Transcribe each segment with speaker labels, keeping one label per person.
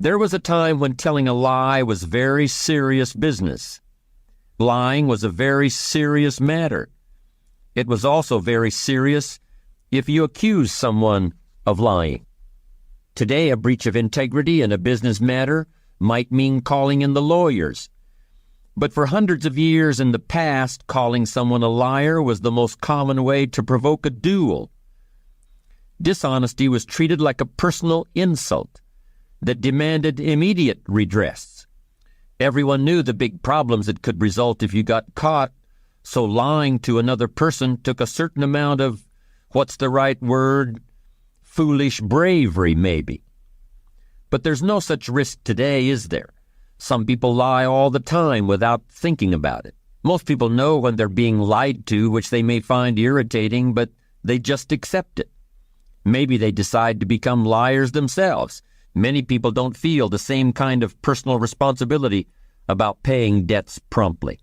Speaker 1: There was a time when telling a lie was very serious business. Lying was a very serious matter. It was also very serious if you accused someone of lying. Today, a breach of integrity in a business matter might mean calling in the lawyers. But for hundreds of years in the past, calling someone a liar was the most common way to provoke a duel. Dishonesty was treated like a personal insult that demanded immediate redress. Everyone knew the big problems that could result if you got caught, so lying to another person took a certain amount of, what's the right word, foolish bravery, maybe. But there's no such risk today, is there? Some people lie all the time without thinking about it. Most people know when they're being lied to, which they may find irritating, but they just accept it. Maybe they decide to become liars themselves. Many people don't feel the same kind of personal responsibility about paying debts promptly.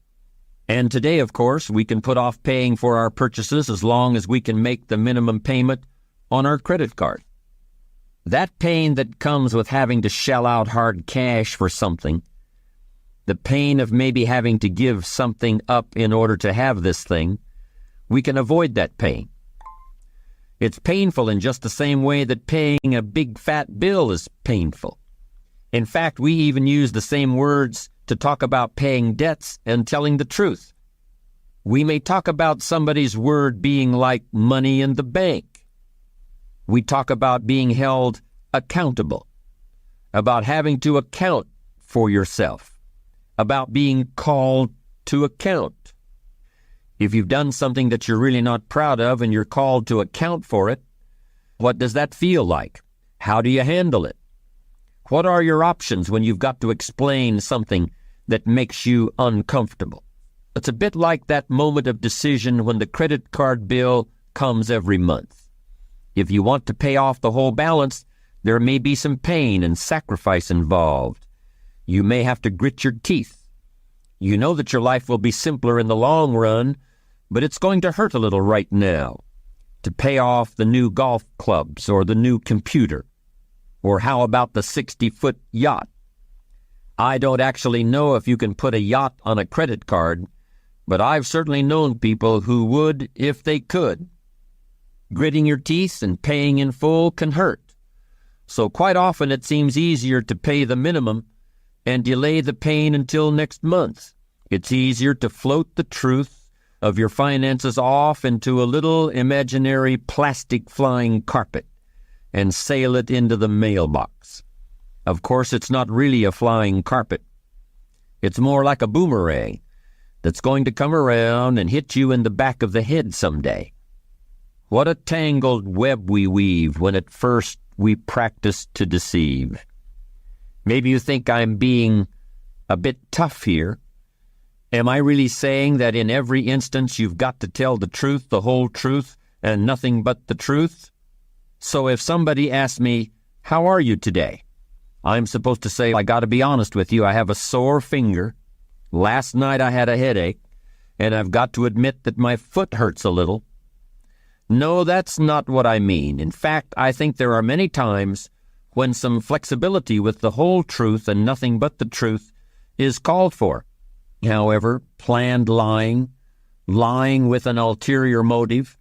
Speaker 1: And today, of course, we can put off paying for our purchases as long as we can make the minimum payment on our credit card. That pain that comes with having to shell out hard cash for something, the pain of maybe having to give something up in order to have this thing, we can avoid that pain. It's painful in just the same way that paying a big fat bill is painful. In fact, we even use the same words to talk about paying debts and telling the truth. We may talk about somebody's word being like money in the bank. We talk about being held accountable, about having to account for yourself, about being called to account. If you've done something that you're really not proud of and you're called to account for it, what does that feel like? How do you handle it? What are your options when you've got to explain something that makes you uncomfortable? It's a bit like that moment of decision when the credit card bill comes every month. If you want to pay off the whole balance, there may be some pain and sacrifice involved. You may have to grit your teeth. You know that your life will be simpler in the long run, but it's going to hurt a little right now to pay off the new golf clubs or the new computer. Or how about the 60-foot yacht? I don't actually know if you can put a yacht on a credit card, but I've certainly known people who would if they could. Gritting your teeth and paying in full can hurt. So quite often it seems easier to pay the minimum and delay the pain until next month. It's easier to float the truth of your finances off into a little imaginary plastic flying carpet and sail it into the mailbox. Of course, it's not really a flying carpet. It's more like a boomerang that's going to come around and hit you in the back of the head someday. What a tangled web we weave when at first we practice to deceive. Maybe you think I'm being a bit tough here. Am I really saying that in every instance you've got to tell the truth, the whole truth, and nothing but the truth? So if somebody asks me, "How are you today?" I'm supposed to say, "I got to be honest with you, I have a sore finger. Last night I had a headache, and I've got to admit that my foot hurts a little." No, that's not what I mean. In fact, I think there are many times when some flexibility with the whole truth and nothing but the truth is called for. However, planned lying, lying with an ulterior motive,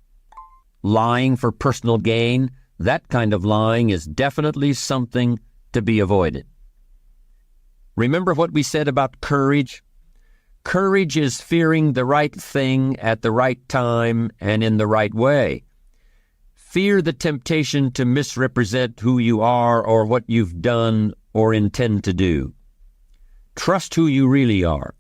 Speaker 1: lying for personal gain, that kind of lying is definitely something to be avoided. Remember what we said about courage? Courage is fearing the right thing at the right time and in the right way. Fear the temptation to misrepresent who you are or what you've done or intend to do. Trust who you really are.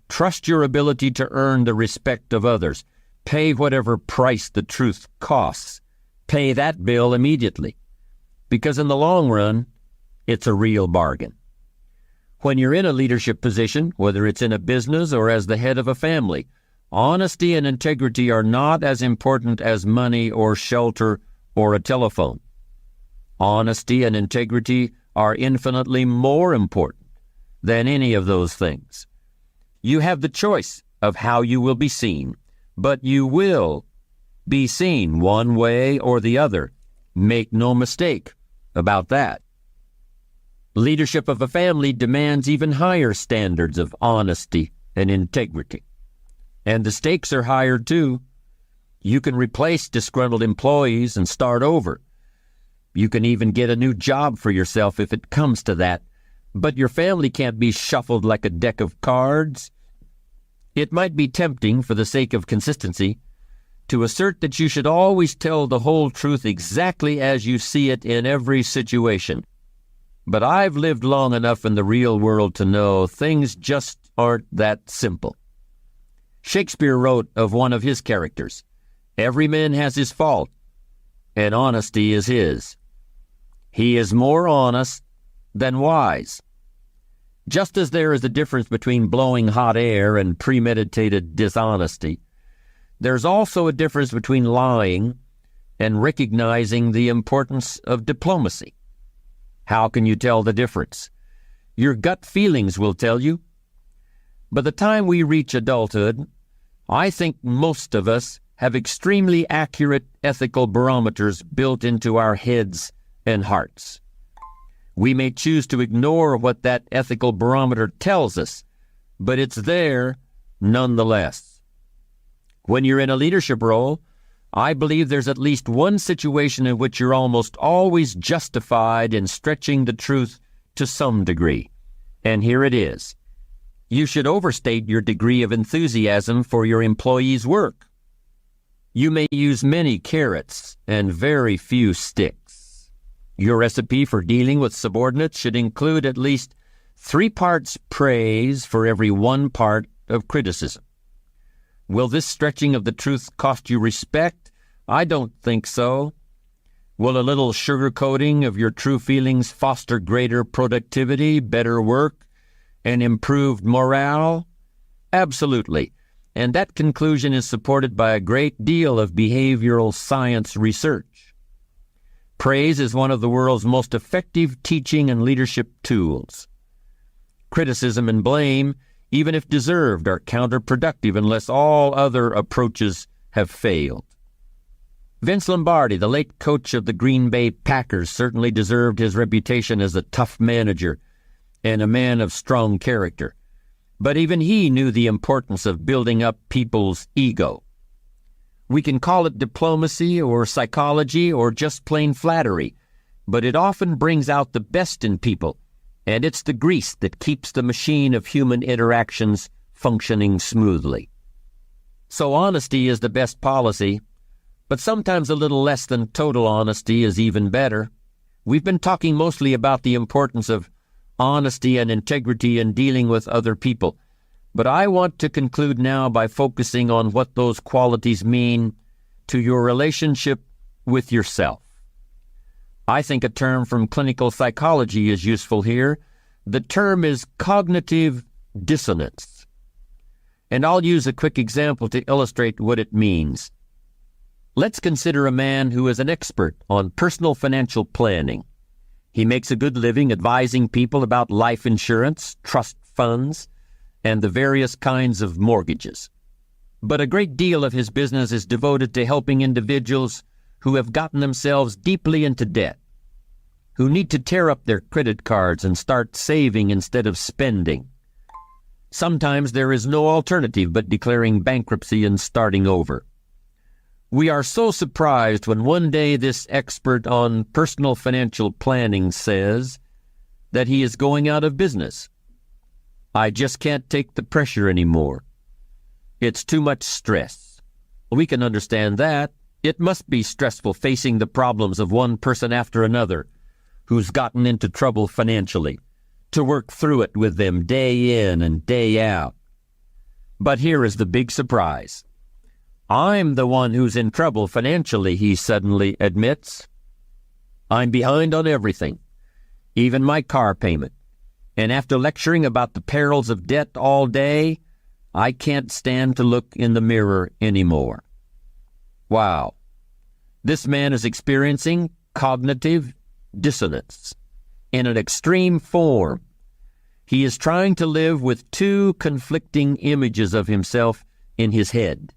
Speaker 1: Trust your ability to earn the respect of others. Pay whatever price the truth costs. Pay that bill immediately, because in the long run, it's a real bargain. When you're in a leadership position, whether it's in a business or as the head of a family, honesty and integrity are not as important as money or shelter or a telephone. Honesty and integrity are infinitely more important than any of those things. You have the choice of how you will be seen, but you will be seen one way or the other. Make no mistake about that. Leadership of a family demands even higher standards of honesty and integrity. And the stakes are higher too. You can replace disgruntled employees and start over. You can even get a new job for yourself if it comes to that. But your family can't be shuffled like a deck of cards. It might be tempting, for the sake of consistency, to assert that you should always tell the whole truth exactly as you see it in every situation. But I've lived long enough in the real world to know things just aren't that simple. Shakespeare wrote of one of his characters, "Every man has his fault, and honesty is his. He is more honest than wise." Just as there is a difference between blowing hot air and premeditated dishonesty, there's also a difference between lying and recognizing the importance of diplomacy. How can you tell the difference? Your gut feelings will tell you. By the time we reach adulthood, I think most of us have extremely accurate ethical barometers built into our heads and hearts. We may choose to ignore what that ethical barometer tells us, but it's there nonetheless. When you're in a leadership role, I believe there's at least one situation in which you're almost always justified in stretching the truth to some degree. And here it is. You should overstate your degree of enthusiasm for your employees' work. You may use many carrots and very few sticks. Your recipe for dealing with subordinates should include at least 3 parts praise for every 1 part of criticism. Will this stretching of the truth cost you respect? I don't think so. Will a little sugarcoating of your true feelings foster greater productivity, better work, and improved morale? Absolutely. And that conclusion is supported by a great deal of behavioral science research. Praise is one of the world's most effective teaching and leadership tools. Criticism and blame, even if deserved, are counterproductive unless all other approaches have failed. Vince Lombardi, the late coach of the Green Bay Packers, certainly deserved his reputation as a tough manager and a man of strong character. But even he knew the importance of building up people's ego. We can call it diplomacy or psychology or just plain flattery, but it often brings out the best in people, and it's the grease that keeps the machine of human interactions functioning smoothly. So honesty is the best policy, but sometimes a little less than total honesty is even better. We've been talking mostly about the importance of honesty and integrity in dealing with other people, but I want to conclude now by focusing on what those qualities mean to your relationship with yourself. I think a term from clinical psychology is useful here. The term is cognitive dissonance. And I'll use a quick example to illustrate what it means. Let's consider a man who is an expert on personal financial planning. He makes a good living advising people about life insurance, trust funds, and the various kinds of mortgages. But a great deal of his business is devoted to helping individuals who have gotten themselves deeply into debt, who need to tear up their credit cards and start saving instead of spending. Sometimes there is no alternative but declaring bankruptcy and starting over. We are so surprised when one day this expert on personal financial planning says that he is going out of business. I just can't take the pressure anymore. It's too much stress. We can understand that. It must be stressful facing the problems of one person after another who's gotten into trouble financially, to work through it with them day in and day out. But here is the big surprise. I'm the one who's in trouble financially, he suddenly admits. I'm behind on everything, even my car payment. And after lecturing about the perils of debt all day, I can't stand to look in the mirror anymore. Wow. This man is experiencing cognitive dissonance in an extreme form. He is trying to live with 2 conflicting images of himself in his head,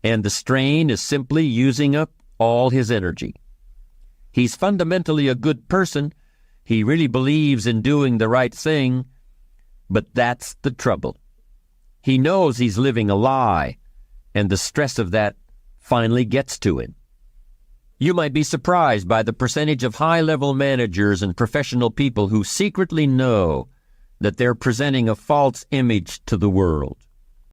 Speaker 1: and the strain is simply using up all his energy. He's fundamentally a good person, He really believes in doing the right thing, but that's the trouble. He knows he's living a lie, and the stress of that finally gets to him. You might be surprised by the percentage of high-level managers and professional people who secretly know that they're presenting a false image to the world.